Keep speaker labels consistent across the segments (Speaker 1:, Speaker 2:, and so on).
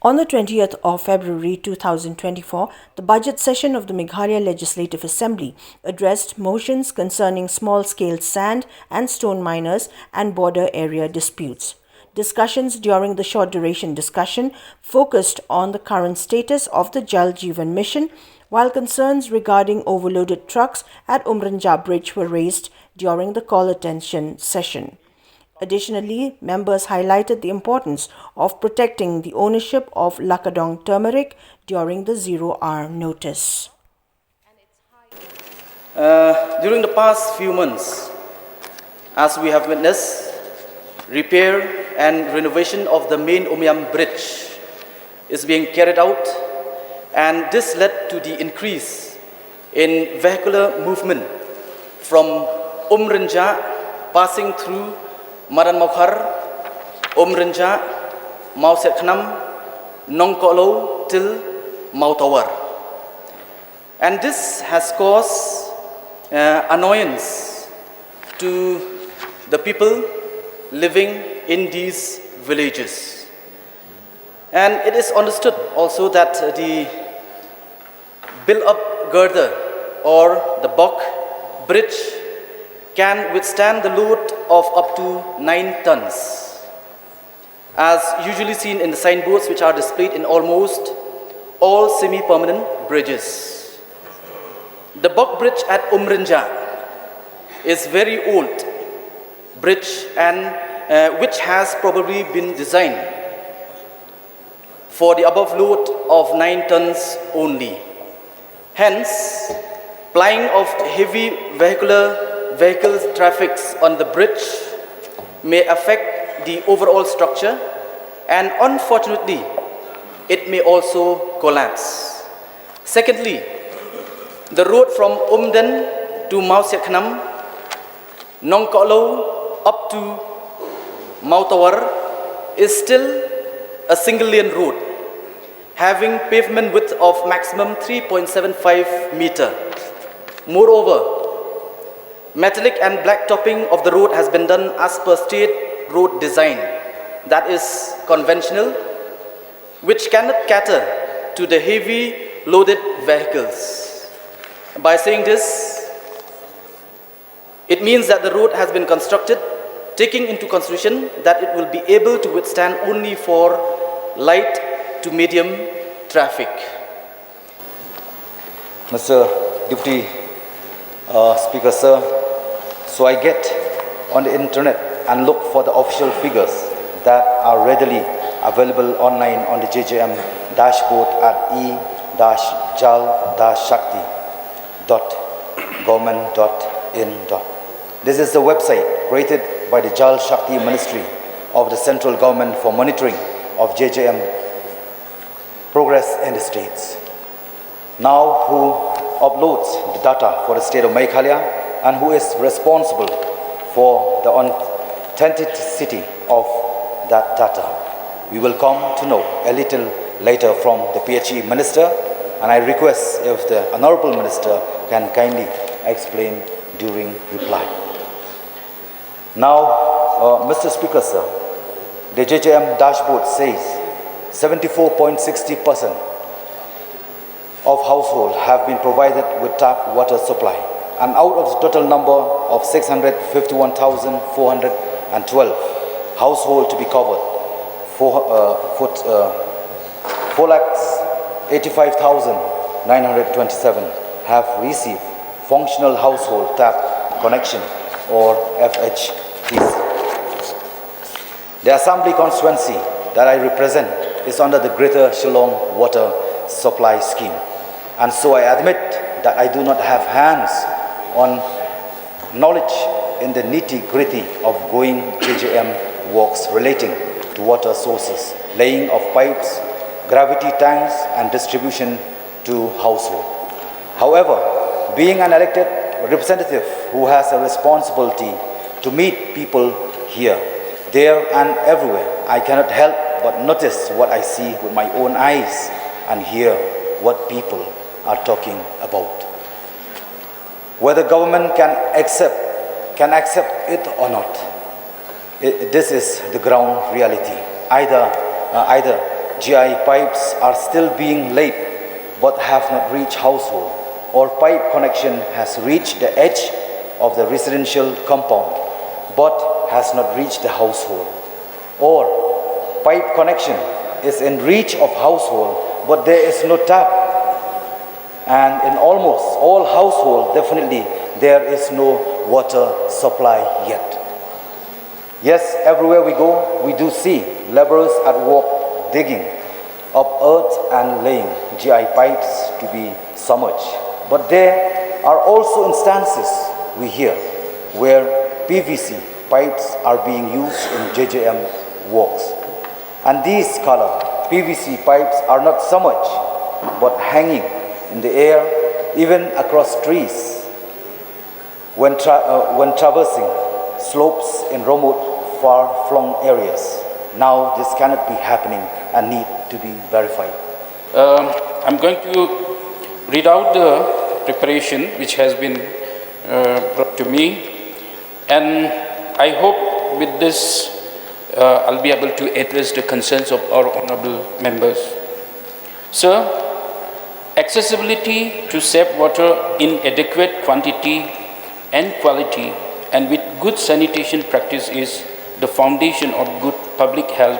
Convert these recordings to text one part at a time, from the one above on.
Speaker 1: On the 20th of February 2024, the budget session of the Meghalaya Legislative Assembly addressed motions concerning small-scale sand and stone miners and border area disputes. Discussions during the short-duration discussion focused on the current status of the Jal Jeevan Mission, while concerns regarding overloaded trucks at Umrynjah Bridge were raised during the call attention session. Additionally, members highlighted the importance of protecting the ownership of Lakadong Turmeric during the zero-hour notice.
Speaker 2: During the past few months, as we have witnessed, repair and renovation of the main Umrynjah Bridge is being carried out, and this led to the increase in vehicular movement from Umrynjah passing through Maran Maukar, Umrynjah, Mau Sekhnam, Nongkolo till Mautawar. And this has caused annoyance to the people living in these villages. And it is understood also that the built-up girder or the Bok bridge can withstand the load of up to 9 tons, as usually seen in the signboards which are displayed in almost all semi-permanent bridges. The Bok bridge at Umrynjah is very old bridge and which has probably been designed for the above load of 9 tons only. Hence, plying of heavy vehicle traffic on the bridge may affect the overall structure, and unfortunately, it may also collapse. Secondly, the road from Umden to Mau Sekhnam, Nongkolo up to Mautawar is still a single lane road, having pavement width of maximum 3.75 meter. Moreover, metallic and black topping of the road has been done as per state road design, that is conventional, which cannot cater to the heavy loaded vehicles. By saying this, it means that the road has been constructed taking into consideration that it will be able to withstand only for light to medium traffic.
Speaker 3: Mr. Deputy Speaker, sir, so I get on the internet and look for the official figures that are readily available online on the JJM dashboard at e-jal-shakti.government.in. This is the website created by the Jal Shakti Ministry of the Central Government for monitoring of JJM progress in the states. Now, who uploads the data for the state of Meghalaya and who is responsible for the authenticity of that data? We will come to know a little later from the PHE Minister, and I request if the Honorable Minister can kindly explain during reply. Now, Mr. Speaker, sir, the JJM dashboard says 74.60% of households have been provided with tap water supply, and out of the total number of 651,412 households to be covered, 4,85,927 have received functional household tap connection or FHTC. The assembly constituency that I represent is under the Greater Shillong Water Supply Scheme, and so I admit that I do not have hands-on knowledge in the nitty-gritty of going JJM works relating to water sources, laying of pipes, gravity tanks, and distribution to household. However, being an elected representative who has a responsibility to meet people here, there, and everywhere, I cannot help but notice what I see with my own eyes and hear what people are talking about. Whether government can accept it or not, this is the ground reality. Either GI pipes are still being laid but have not reached household, or pipe connection has reached the edge of the residential compound but has not reached the household, or pipe connection is in reach of household but there is no tap, and in almost all households definitely there is no water supply yet. Yes, everywhere we go, we do see laborers at work digging up earth and laying GI pipes to be submerged. But there are also instances we hear where PVC pipes are being used in JJM works. And these color PVC pipes are not submerged but hanging in the air, even across trees when traversing slopes in remote, far-flung areas. Now this cannot be happening and need to be verified.
Speaker 4: I'm going to read out the preparation which has been brought to me, and I hope with this I'll be able to address the concerns of our honorable members. Sir, accessibility to safe water in adequate quantity and quality and with good sanitation practice is the foundation of good public health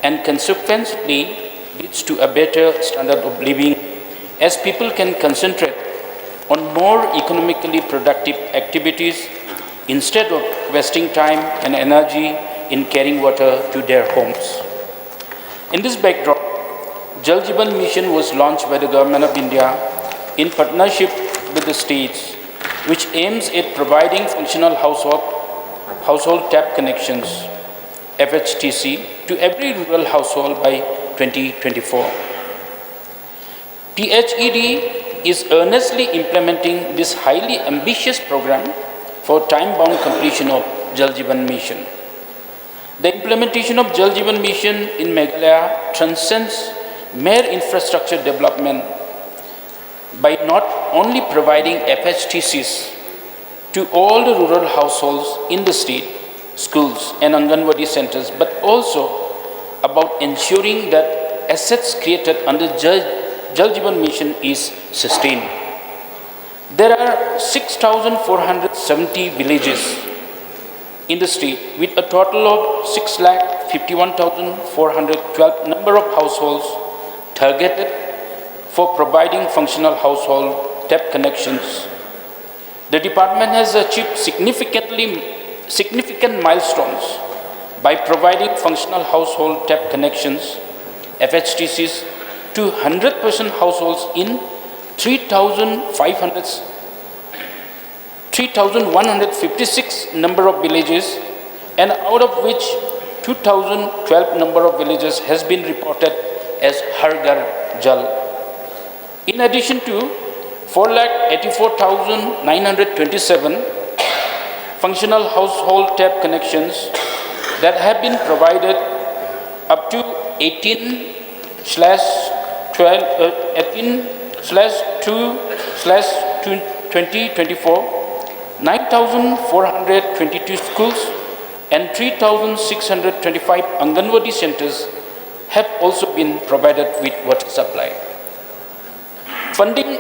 Speaker 4: and consequently leads to a better standard of living as people can concentrate on more economically productive activities instead of wasting time and energy in carrying water to their homes. In this backdrop, Jal Jeevan Mission was launched by the Government of India in partnership with the states, which aims at providing functional household tap connections, FHTC, to every rural household by 2024. THED is earnestly implementing this highly ambitious program for time-bound completion of Jal Jeevan Mission. The implementation of Jal Jeevan Mission in Meghalaya transcends mere infrastructure development by not only providing FHTCs to all the rural households in the state, schools and Anganwadi centers, but also about ensuring that assets created under Jal Jeevan Mission is sustained. There are 6,470 villages in the state with a total of 6,51,412 number of households targeted for providing functional household tap connections. The department has achieved significant milestones by providing functional household tap connections, FHTCs, to 100% households in 3,156 number of villages, and out of which 2,012 number of villages has been reported as Har Ghar Jal. In addition to 4,84,927 functional household tap connections that have been provided up to 18/2/2024, 9,422 schools and 3,625 Anganwadi centers have also been provided with water supply. Funding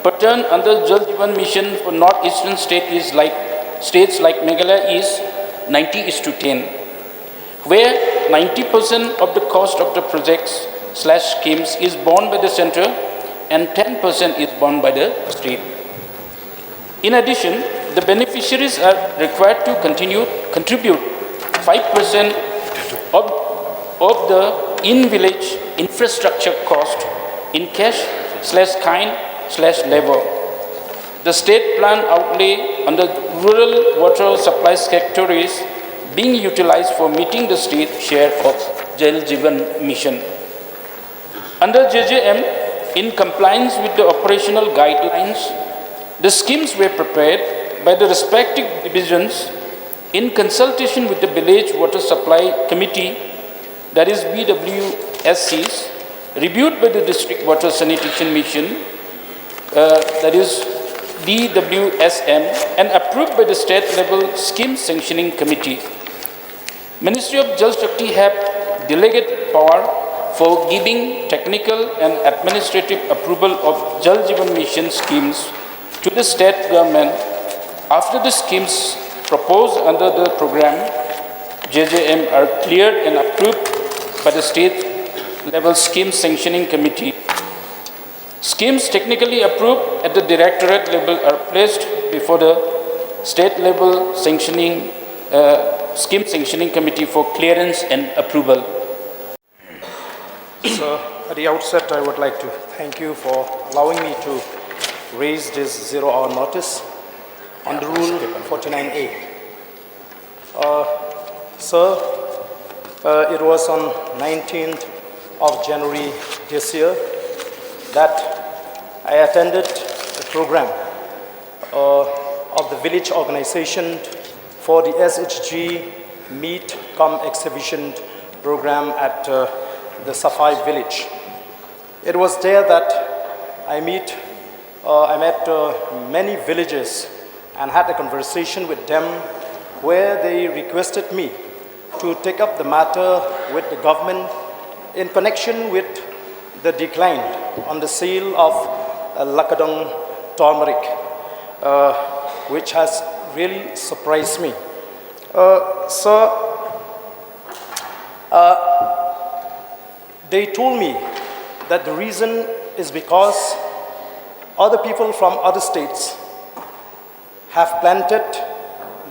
Speaker 4: pattern under Jal Jeevan Mission for northeastern states like Meghalaya is 90:10, where 90% of the cost of the projects/schemes is borne by the center and 10% is borne by the state. In addition, the beneficiaries are required to contribute 5% of the in-village infrastructure cost in cash/kind/labor. The state plan outlay under rural water supply sector is being utilized for meeting the state share of Jal Jeevan Mission. Under JJM, in compliance with the operational guidelines, the schemes were prepared by the respective divisions in consultation with the Village Water Supply Committee, that is BWSCs, reviewed by the District Water Sanitation Mission, that is DWSM, and approved by the state level scheme sanctioning committee. Ministry of Jal Shakti have delegated power for giving technical and administrative approval of Jal Jeevan Mission schemes to the state government after the schemes proposed under the program JJM are cleared and approved by the state level scheme sanctioning committee. Schemes technically approved at the directorate level are placed before the state level sanctioning scheme sanctioning committee for clearance and approval.
Speaker 5: So at the outset, I would like to thank you for allowing me to raise this zero-hour notice under Rule 49A. Sir, it was on 19th of January this year that I attended a program of the village organization for the SHG Meet Come Exhibition program at the Safai village. It was there that I met many villagers and had a conversation with them where they requested me to take up the matter with the government in connection with the decline on the sale of Lakadong Turmeric, which has really surprised me. They told me that the reason is because other people from other states have planted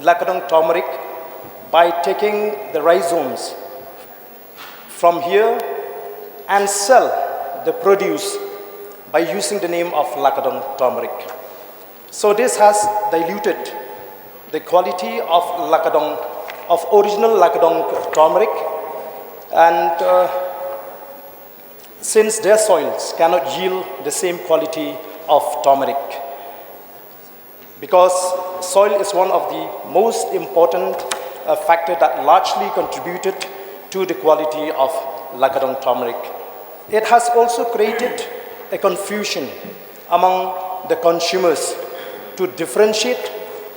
Speaker 5: Lakadong Turmeric by taking the rhizomes from here and sell the produce by using the name of Lakadong Turmeric. So this has diluted the quality of original Lakadong Turmeric, and since their soils cannot yield the same quality of turmeric, because soil is one of the most important factor that largely contributed to the quality of Lakadong turmeric. It has also created a confusion among the consumers to differentiate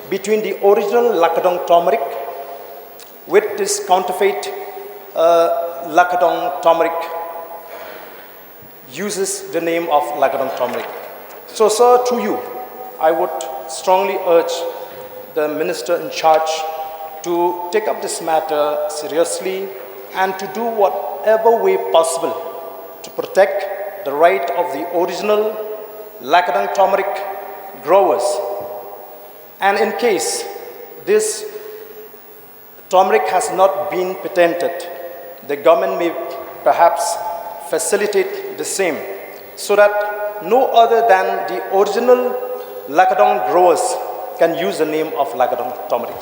Speaker 5: between the original Lakadong turmeric with this counterfeit Lakadong turmeric uses the name of Lakadong Turmeric. So, sir, to you, I would strongly urge the minister in charge to take up this matter seriously and to do whatever way possible to protect the right of the original Lakadong Turmeric growers. And in case this turmeric has not been patented, the government may perhaps facilitate the same so that no other than the original Lakadong growers can use the name of Lakadong Turmeric.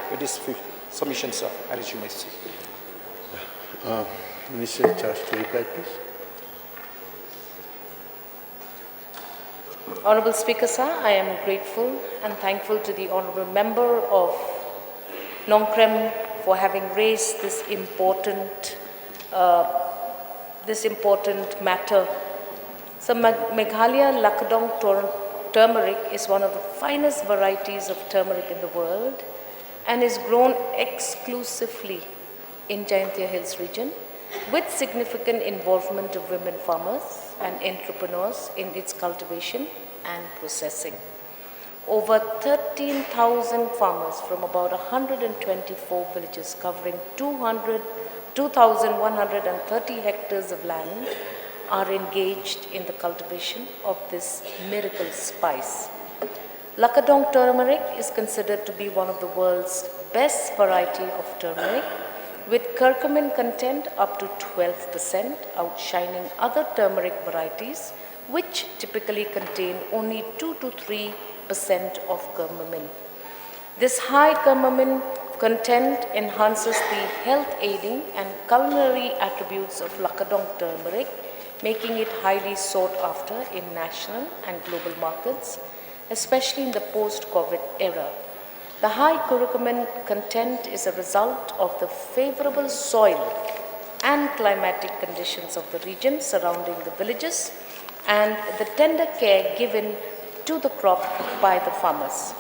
Speaker 5: With this submission, sir, I resume my seat.
Speaker 6: Minister in charge to reply, please.
Speaker 7: Honorable Speaker, sir, I am grateful and thankful to the Honorable Member of Nongkrem for having raised this important matter. So Meghalaya Lakadong Turmeric is one of the finest varieties of turmeric in the world and is grown exclusively in Jaintia Hills region with significant involvement of women farmers and entrepreneurs in its cultivation and processing. Over 13,000 farmers from about 124 villages covering 2,130 hectares of land are engaged in the cultivation of this miracle spice. Lakadong turmeric is considered to be one of the world's best variety of turmeric, with curcumin content up to 12%, outshining other turmeric varieties, which typically contain only 2 to 3% of curcumin. This high curcumin content enhances the health aiding and culinary attributes of Lakadong turmeric, making it highly sought after in national and global markets, especially in the post-COVID era. The high curcumin content is a result of the favorable soil and climatic conditions of the region surrounding the villages and the tender care given to the crop by the farmers.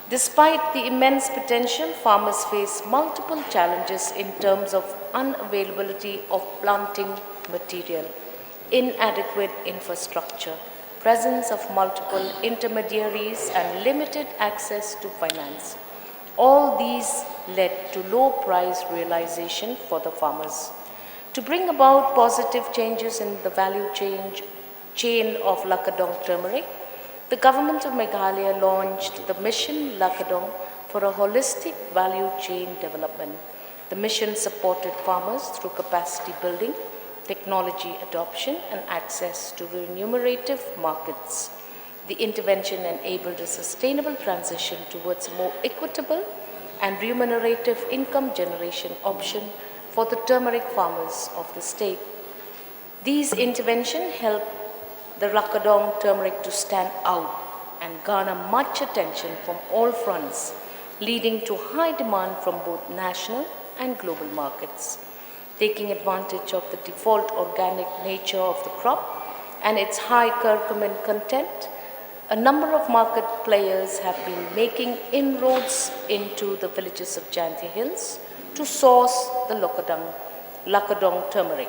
Speaker 7: Despite the immense potential, farmers face multiple challenges in terms of unavailability of planting material, inadequate infrastructure, presence of multiple intermediaries, and limited access to finance. All these led to low price realization for the farmers. To bring about positive changes in the value chain of Lakadong turmeric, the government of Meghalaya launched the mission Lakadong for a holistic value chain development. The mission supported farmers through capacity building, technology adoption, and access to remunerative markets. The intervention enabled a sustainable transition towards a more equitable and remunerative income generation option for the turmeric farmers of the state. These interventions helped the Lakadong turmeric to stand out and garner much attention from all fronts, leading to high demand from both national and global markets. Taking advantage of the default organic nature of the crop and its high curcumin content, a number of market players have been making inroads into the villages of Jayanti Hills to source the Lakadong turmeric.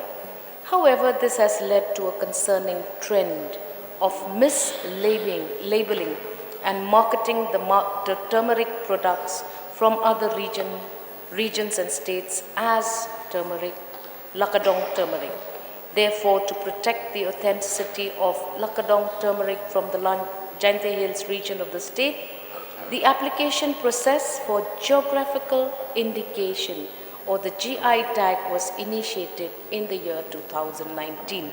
Speaker 7: However, this has led to a concerning trend of mislabeling and marketing the turmeric products from other regions and states as Lakadong turmeric. Therefore, to protect the authenticity of Lakadong turmeric from the Jayanti Hills region of the state, the application process for geographical indication or the GI tag was initiated in the year 2019.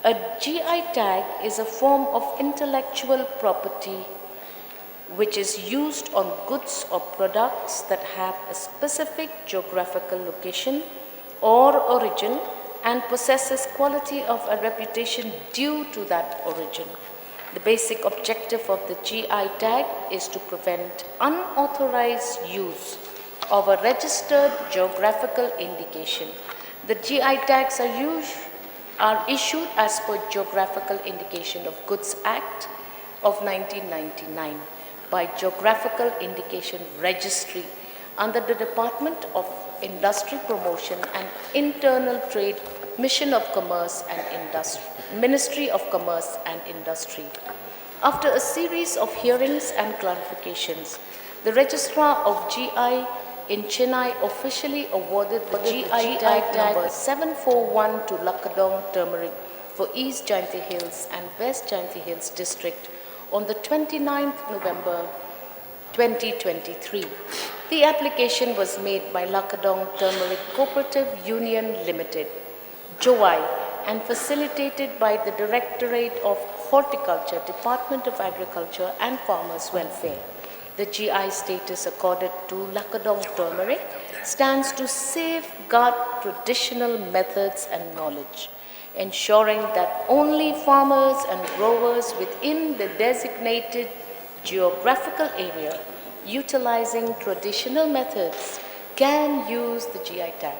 Speaker 7: A GI tag is a form of intellectual property which is used on goods or products that have a specific geographical location or origin and possesses quality of a reputation due to that origin. The basic objective of the GI tag is to prevent unauthorized use of a registered geographical indication. The GI tags are issued as per Geographical Indication of Goods Act of 1999 by Geographical Indication Registry under the Department of Industry Promotion and Internal Trade, Mission of Commerce and Industry, Ministry of Commerce and Industry. After a series of hearings and clarifications, the Registrar of GI in Chennai officially awarded the GI tag number 741 to Lakadong turmeric for East Jayanti Hills and West Jayanti Hills district on the 29th November 2023. The application was made by Lakadong Turmeric Cooperative Union Limited, JOI, and facilitated by the Directorate of Horticulture, Department of Agriculture and Farmers Welfare. The GI status accorded to Lakadong turmeric stands to safeguard traditional methods and knowledge, ensuring that only farmers and growers within the designated geographical area utilizing traditional methods can use the GI tag.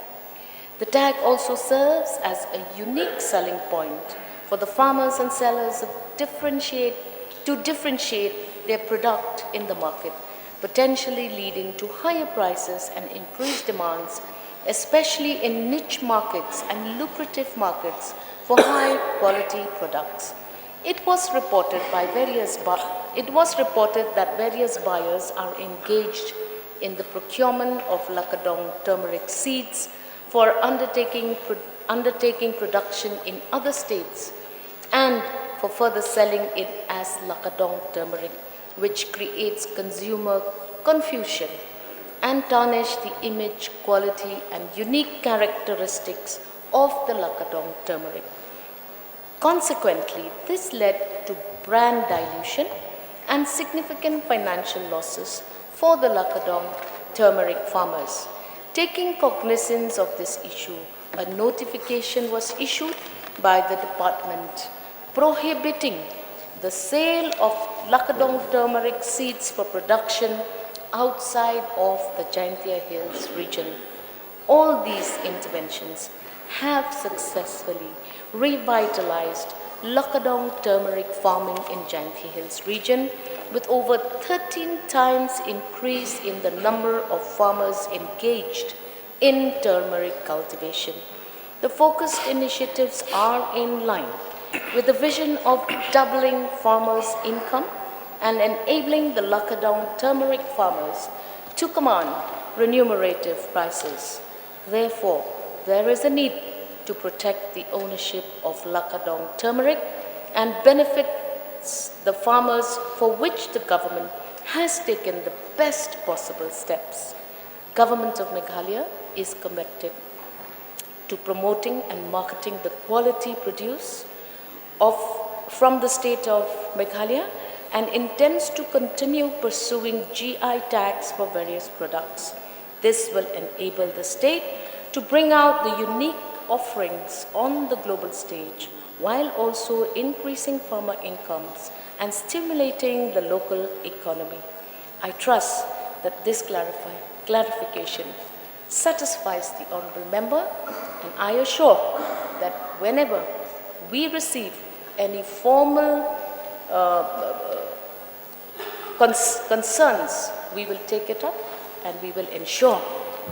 Speaker 7: The tag also serves as a unique selling point for the farmers and sellers to differentiate their product in the market, potentially leading to higher prices and increased demands, especially in niche markets and lucrative markets for high quality products. It was reported that various buyers are engaged in the procurement of Lakadong turmeric seeds for undertaking production in other states and for further selling it as Lakadong turmeric, which creates consumer confusion and tarnish the image, quality, and unique characteristics of the Lakadong turmeric. Consequently, this led to brand dilution and significant financial losses for the Lakadong turmeric farmers. Taking cognizance of this issue, a notification was issued by the department prohibiting the sale of Lakadong turmeric seeds for production outside of the Jayanti Hills region. All these interventions have successfully revitalized Lakadong turmeric farming in Jayanti Hills region, with over 13 times increase in the number of farmers engaged in turmeric cultivation. The focused initiatives are in line with the vision of doubling farmers' income and enabling the Lakadong turmeric farmers to command remunerative prices. Therefore, there is a need to protect the ownership of Lakadong turmeric and benefits the farmers, for which the government has taken the best possible steps. Government of Meghalaya is committed to promoting and marketing the quality produce from the state of Meghalaya and intends to continue pursuing GI tags for various products. This will enable the state to bring out the unique offerings on the global stage while also increasing farmer incomes and stimulating the local economy. I trust that this clarification satisfies the Honourable Member, and I assure that whenever we receive any formal concerns, we will take it up and we will ensure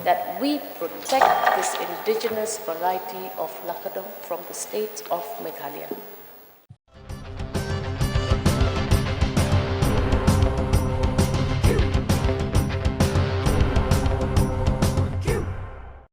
Speaker 7: that we protect this indigenous variety of Lakadong from the state of Meghalaya.